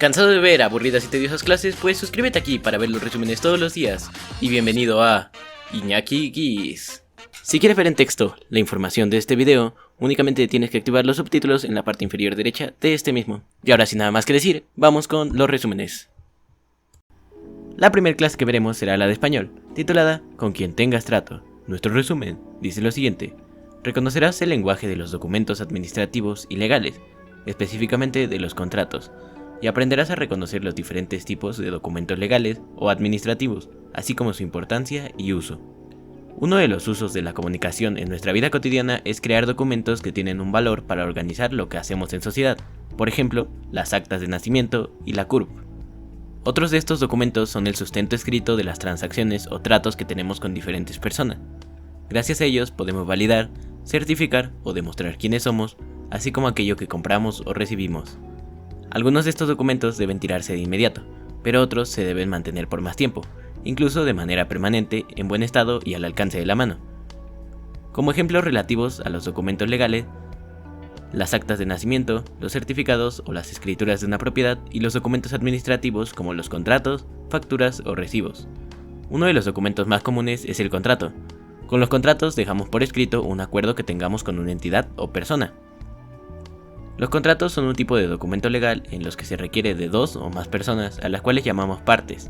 ¿Cansado de ver aburridas y tediosas clases? Pues suscríbete aquí para ver los resúmenes todos los días. Y bienvenido a Iñaki Guis. Si quieres ver en texto la información de este video, únicamente tienes que activar los subtítulos en la parte inferior derecha de este mismo. Y ahora sin nada más que decir, vamos con los resúmenes. La primera clase que veremos será la de español, titulada Con quien tengas trato. Nuestro resumen dice lo siguiente: reconocerás el lenguaje de los documentos administrativos y legales, específicamente de los contratos, y aprenderás a reconocer los diferentes tipos de documentos legales o administrativos, así como su importancia y uso. Uno de los usos de la comunicación en nuestra vida cotidiana es crear documentos que tienen un valor para organizar lo que hacemos en sociedad, por ejemplo, las actas de nacimiento y la CURP. Otros de estos documentos son el sustento escrito de las transacciones o tratos que tenemos con diferentes personas. Gracias a ellos podemos validar, certificar o demostrar quiénes somos, así como aquello que compramos o recibimos. Algunos de estos documentos deben tirarse de inmediato, pero otros se deben mantener por más tiempo, incluso de manera permanente, en buen estado y al alcance de la mano. Como ejemplos relativos a los documentos legales, las actas de nacimiento, los certificados o las escrituras de una propiedad y los documentos administrativos como los contratos, facturas o recibos. Uno de los documentos más comunes es el contrato. Con los contratos dejamos por escrito un acuerdo que tengamos con una entidad o persona. Los contratos son un tipo de documento legal en los que se requiere de dos o más personas, a las cuales llamamos partes.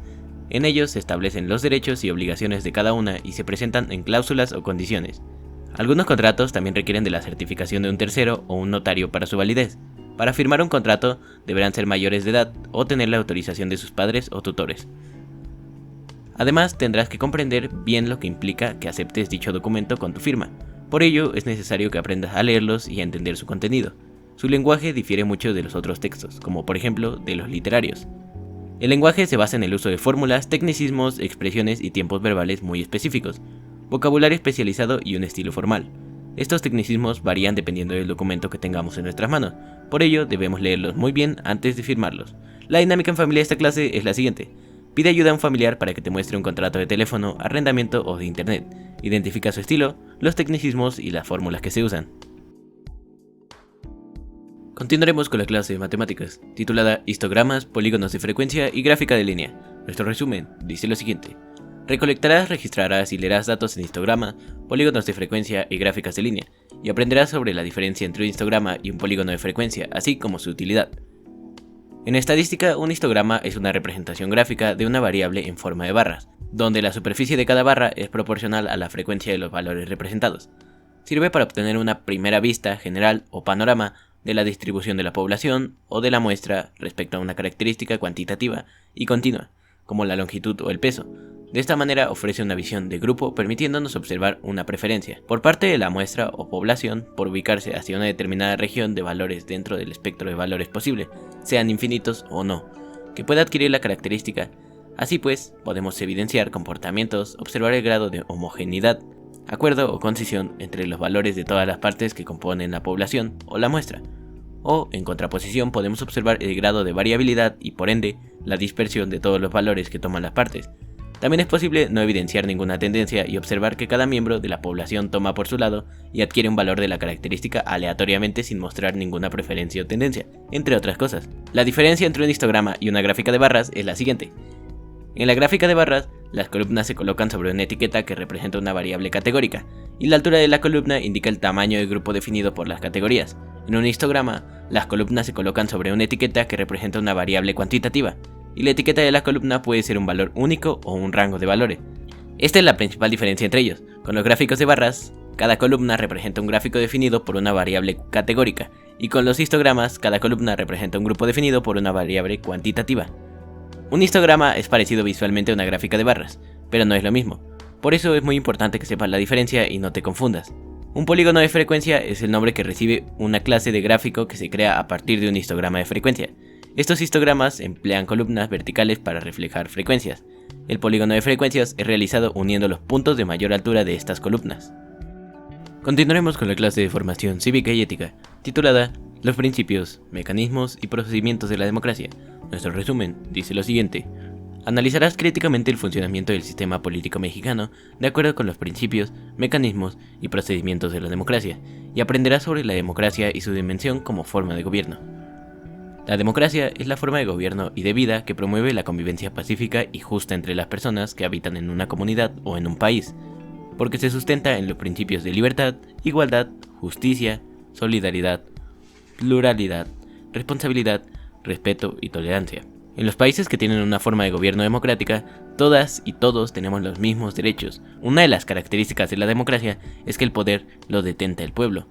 En ellos se establecen los derechos y obligaciones de cada una y se presentan en cláusulas o condiciones. Algunos contratos también requieren de la certificación de un tercero o un notario para su validez. Para firmar un contrato deberán ser mayores de edad o tener la autorización de sus padres o tutores. Además, tendrás que comprender bien lo que implica que aceptes dicho documento con tu firma. Por ello, es necesario que aprendas a leerlos y a entender su contenido. Su lenguaje difiere mucho de los otros textos, como por ejemplo de los literarios. El lenguaje se basa en el uso de fórmulas, tecnicismos, expresiones y tiempos verbales muy específicos, vocabulario especializado y un estilo formal. Estos tecnicismos varían dependiendo del documento que tengamos en nuestras manos, por ello debemos leerlos muy bien antes de firmarlos. La dinámica en familia de esta clase es la siguiente: pide ayuda a un familiar para que te muestre un contrato de teléfono, arrendamiento o de internet. Identifica su estilo, los tecnicismos y las fórmulas que se usan. Continuaremos con la clase de matemáticas, titulada Histogramas, polígonos de frecuencia y gráfica de línea. Nuestro resumen dice lo siguiente: recolectarás, registrarás y leerás datos en histogramas, polígonos de frecuencia y gráficas de línea, y aprenderás sobre la diferencia entre un histograma y un polígono de frecuencia, así como su utilidad. En estadística, un histograma es una representación gráfica de una variable en forma de barras, donde la superficie de cada barra es proporcional a la frecuencia de los valores representados. Sirve para obtener una primera vista general o panorama de la distribución de la población o de la muestra respecto a una característica cuantitativa y continua, como la longitud o el peso. De esta manera ofrece una visión de grupo, permitiéndonos observar una preferencia por parte de la muestra o población por ubicarse hacia una determinada región de valores dentro del espectro de valores posible, sean infinitos o no, que pueda adquirir la característica. Así pues, podemos evidenciar comportamientos, observar el grado de homogeneidad, acuerdo o concisión entre los valores de todas las partes que componen la población o la muestra. O, en contraposición, podemos observar el grado de variabilidad y, por ende, la dispersión de todos los valores que toman las partes. También es posible no evidenciar ninguna tendencia y observar que cada miembro de la población toma por su lado y adquiere un valor de la característica aleatoriamente sin mostrar ninguna preferencia o tendencia, entre otras cosas. La diferencia entre un histograma y una gráfica de barras es la siguiente. En la gráfica de barras, las columnas se colocan sobre una etiqueta que representa una variable categórica, y la altura de la columna indica el tamaño del grupo definido por las categorías. En un histograma, las columnas se colocan sobre una etiqueta que representa una variable cuantitativa, y la etiqueta de la columna puede ser un valor único o un rango de valores. Esta es la principal diferencia entre ellos. Con los gráficos de barras, cada columna representa un gráfico definido por una variable categórica, y con los histogramas, cada columna representa un grupo definido por una variable cuantitativa. Un histograma es parecido visualmente a una gráfica de barras, pero no es lo mismo. Por eso es muy importante que sepas la diferencia y no te confundas. Un polígono de frecuencia es el nombre que recibe una clase de gráfico que se crea a partir de un histograma de frecuencia. Estos histogramas emplean columnas verticales para reflejar frecuencias. El polígono de frecuencias es realizado uniendo los puntos de mayor altura de estas columnas. Continuaremos con la clase de formación cívica y ética, titulada Los principios, mecanismos y procedimientos de la democracia. Nuestro resumen dice lo siguiente: analizarás críticamente el funcionamiento del sistema político mexicano de acuerdo con los principios, mecanismos y procedimientos de la democracia, y aprenderás sobre la democracia y su dimensión como forma de gobierno. La democracia es la forma de gobierno y de vida que promueve la convivencia pacífica y justa entre las personas que habitan en una comunidad o en un país, porque se sustenta en los principios de libertad, igualdad, justicia, solidaridad, pluralidad, responsabilidad, respeto y tolerancia. En los países que tienen una forma de gobierno democrática, todas y todos tenemos los mismos derechos. Una de las características de la democracia es que el poder lo detenta el pueblo,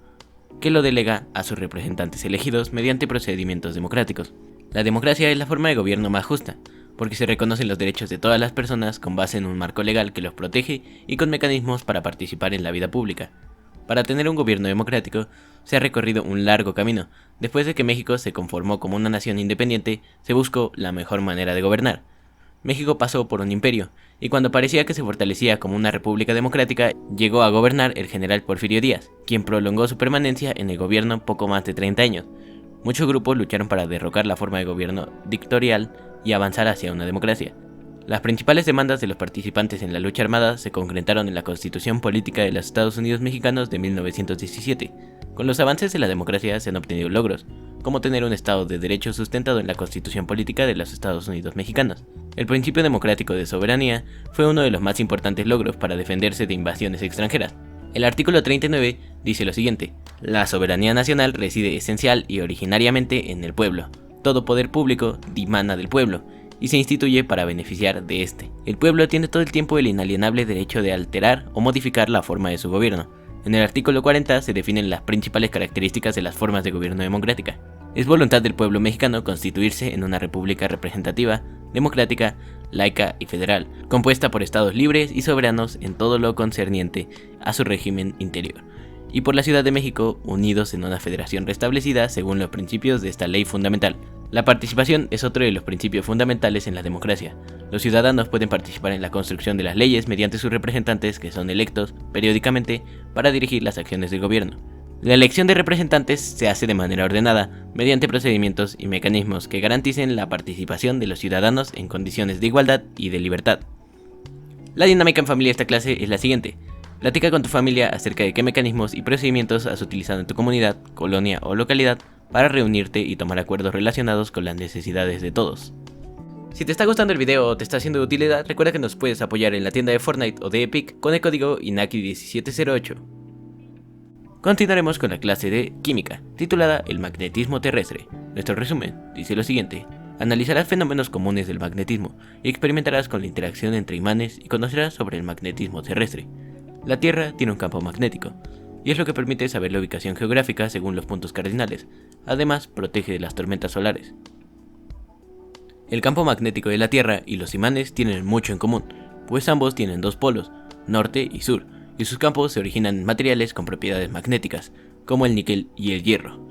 que lo delega a sus representantes elegidos mediante procedimientos democráticos. La democracia es la forma de gobierno más justa, porque se reconocen los derechos de todas las personas con base en un marco legal que los protege y con mecanismos para participar en la vida pública. Para tener un gobierno democrático, se ha recorrido un largo camino. Después de que México se conformó como una nación independiente, se buscó la mejor manera de gobernar. México pasó por un imperio, y cuando parecía que se fortalecía como una república democrática, llegó a gobernar el general Porfirio Díaz, quien prolongó su permanencia en el gobierno poco más de 30 años. Muchos grupos lucharon para derrocar la forma de gobierno dictatorial y avanzar hacia una democracia. Las principales demandas de los participantes en la lucha armada se concretaron en la Constitución Política de los Estados Unidos Mexicanos de 1917. Con los avances de la democracia se han obtenido logros, como tener un Estado de Derecho sustentado en la Constitución Política de los Estados Unidos Mexicanos. El principio democrático de soberanía fue uno de los más importantes logros para defenderse de invasiones extranjeras. El artículo 39 dice lo siguiente: la soberanía nacional reside esencial y originariamente en el pueblo. Todo poder público dimana del pueblo y se instituye para beneficiar de este. El pueblo tiene todo el tiempo el inalienable derecho de alterar o modificar la forma de su gobierno. En el artículo 40 se definen las principales características de las formas de gobierno democrática. Es voluntad del pueblo mexicano constituirse en una república representativa, democrática, laica y federal, compuesta por estados libres y soberanos en todo lo concerniente a su régimen interior, y por la Ciudad de México, unidos en una federación restablecida según los principios de esta ley fundamental. La participación es otro de los principios fundamentales en la democracia. Los ciudadanos pueden participar en la construcción de las leyes mediante sus representantes, que son electos periódicamente para dirigir las acciones del gobierno. La elección de representantes se hace de manera ordenada, mediante procedimientos y mecanismos que garanticen la participación de los ciudadanos en condiciones de igualdad y de libertad. La dinámica en familia de esta clase es la siguiente: platica con tu familia acerca de qué mecanismos y procedimientos has utilizado en tu comunidad, colonia o localidad para reunirte y tomar acuerdos relacionados con las necesidades de todos. Si te está gustando el video o te está siendo de utilidad, recuerda que nos puedes apoyar en la tienda de Fortnite o de Epic con el código INAKI1708. Continuaremos con la clase de Química, titulada El magnetismo terrestre. Nuestro resumen dice lo siguiente: analizarás fenómenos comunes del magnetismo y experimentarás con la interacción entre imanes y conocerás sobre el magnetismo terrestre. La Tierra tiene un campo magnético, y es lo que permite saber la ubicación geográfica según los puntos cardinales. Además, protege de las tormentas solares. El campo magnético de la Tierra y los imanes tienen mucho en común, pues ambos tienen dos polos, norte y sur, y sus campos se originan en materiales con propiedades magnéticas, como el níquel y el hierro.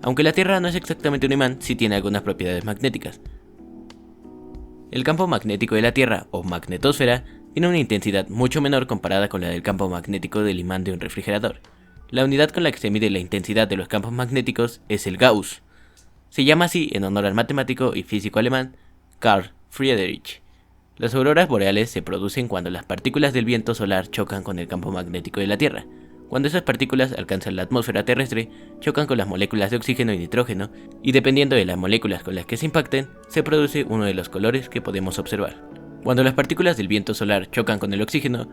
Aunque la Tierra no es exactamente un imán, sí tiene algunas propiedades magnéticas. El campo magnético de la Tierra, o magnetosfera, tiene una intensidad mucho menor comparada con la del campo magnético del imán de un refrigerador. La unidad con la que se mide la intensidad de los campos magnéticos es el Gauss. Se llama así en honor al matemático y físico alemán Carl Friedrich. Las auroras boreales se producen cuando las partículas del viento solar chocan con el campo magnético de la Tierra. Cuando esas partículas alcanzan la atmósfera terrestre, chocan con las moléculas de oxígeno y nitrógeno, y dependiendo de las moléculas con las que se impacten, se produce uno de los colores que podemos observar. Cuando las partículas del viento solar chocan con el oxígeno,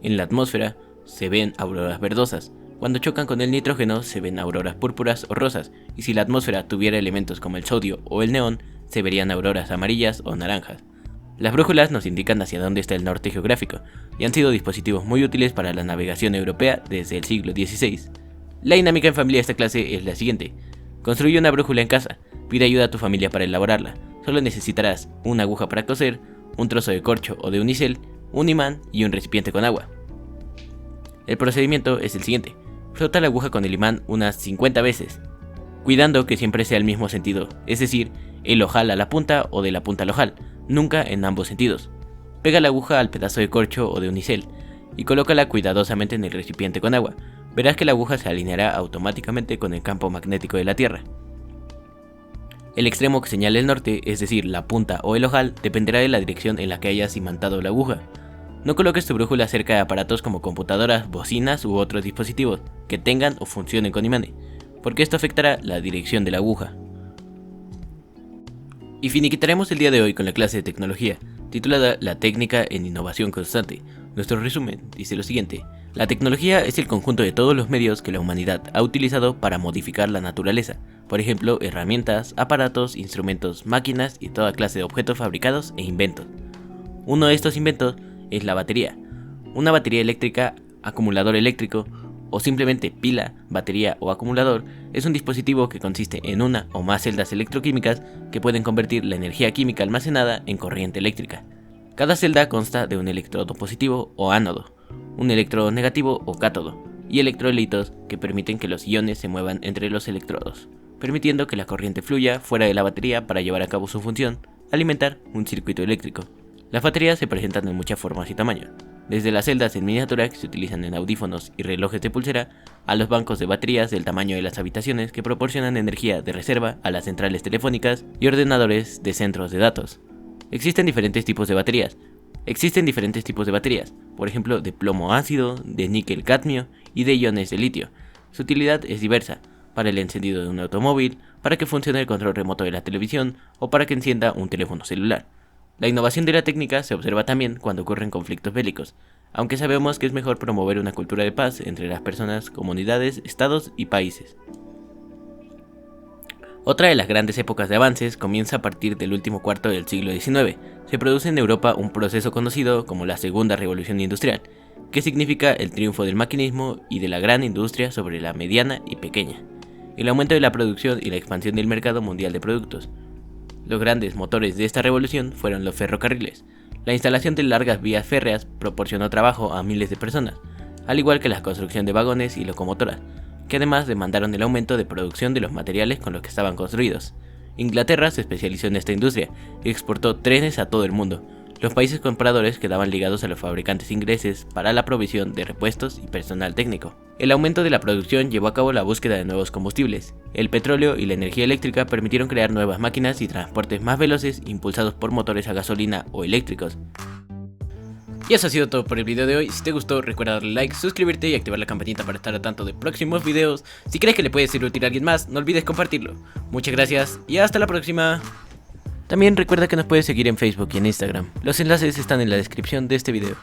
en la atmósfera se ven auroras verdosas. Cuando chocan con el nitrógeno se ven auroras púrpuras o rosas, y si la atmósfera tuviera elementos como el sodio o el neón, se verían auroras amarillas o naranjas. Las brújulas nos indican hacia dónde está el norte geográfico, y han sido dispositivos muy útiles para la navegación europea desde el siglo XVI. La dinámica en familia de esta clase es la siguiente: construye una brújula en casa, pide ayuda a tu familia para elaborarla. Solo necesitarás una aguja para coser, un trozo de corcho o de unicel, un imán y un recipiente con agua. El procedimiento es el siguiente: frota la aguja con el imán unas 50 veces, cuidando que siempre sea el mismo sentido, es decir, el ojal a la punta o de la punta al ojal, nunca en ambos sentidos. Pega la aguja al pedazo de corcho o de unicel y colócala cuidadosamente en el recipiente con agua. Verás que la aguja se alineará automáticamente con el campo magnético de la Tierra. El extremo que señala el norte, es decir, la punta o el ojal, dependerá de la dirección en la que hayas imantado la aguja. No coloques tu brújula cerca de aparatos como computadoras, bocinas u otros dispositivos que tengan o funcionen con imanes, porque esto afectará la dirección de la aguja. Y finiquitaremos el día de hoy con la clase de tecnología, titulada La técnica en innovación constante. Nuestro resumen dice lo siguiente: la tecnología es el conjunto de todos los medios que la humanidad ha utilizado para modificar la naturaleza, por ejemplo, herramientas, aparatos, instrumentos, máquinas y toda clase de objetos fabricados e inventos. Uno de estos inventos es la batería. Una batería eléctrica, acumulador eléctrico, o simplemente pila, batería o acumulador, es un dispositivo que consiste en una o más celdas electroquímicas que pueden convertir la energía química almacenada en corriente eléctrica. Cada celda consta de un electrodo positivo o ánodo, un electrodo negativo o cátodo, y electrolitos que permiten que los iones se muevan entre los electrodos, permitiendo que la corriente fluya fuera de la batería para llevar a cabo su función, alimentar un circuito eléctrico. Las baterías se presentan en muchas formas y tamaños, desde las celdas en miniatura que se utilizan en audífonos y relojes de pulsera, a los bancos de baterías del tamaño de las habitaciones que proporcionan energía de reserva a las centrales telefónicas y ordenadores de centros de datos. Existen diferentes tipos de baterías, por ejemplo de plomo ácido, de níquel cadmio y de iones de litio. Su utilidad es diversa: para el encendido de un automóvil, para que funcione el control remoto de la televisión o para que encienda un teléfono celular. La innovación de la técnica se observa también cuando ocurren conflictos bélicos, aunque sabemos que es mejor promover una cultura de paz entre las personas, comunidades, estados y países. Otra de las grandes épocas de avances comienza a partir del último cuarto del siglo XIX. Se produce en Europa un proceso conocido como la Segunda Revolución Industrial, que significa el triunfo del maquinismo y de la gran industria sobre la mediana y pequeña, el aumento de la producción y la expansión del mercado mundial de productos. Los grandes motores de esta revolución fueron los ferrocarriles. La instalación de largas vías férreas proporcionó trabajo a miles de personas, al igual que la construcción de vagones y locomotoras, que además demandaron el aumento de producción de los materiales con los que estaban construidos. Inglaterra se especializó en esta industria y exportó trenes a todo el mundo. Los países compradores quedaban ligados a los fabricantes ingleses para la provisión de repuestos y personal técnico. El aumento de la producción llevó a cabo la búsqueda de nuevos combustibles. El petróleo y la energía eléctrica permitieron crear nuevas máquinas y transportes más veloces impulsados por motores a gasolina o eléctricos. Y eso ha sido todo por el video de hoy. Si te gustó, recuerda darle like, suscribirte y activar la campanita para estar al tanto de próximos videos. Si crees que le puede ser útil a alguien más, no olvides compartirlo. Muchas gracias y hasta la próxima. También recuerda que nos puedes seguir en Facebook y en Instagram. Los enlaces están en la descripción de este video.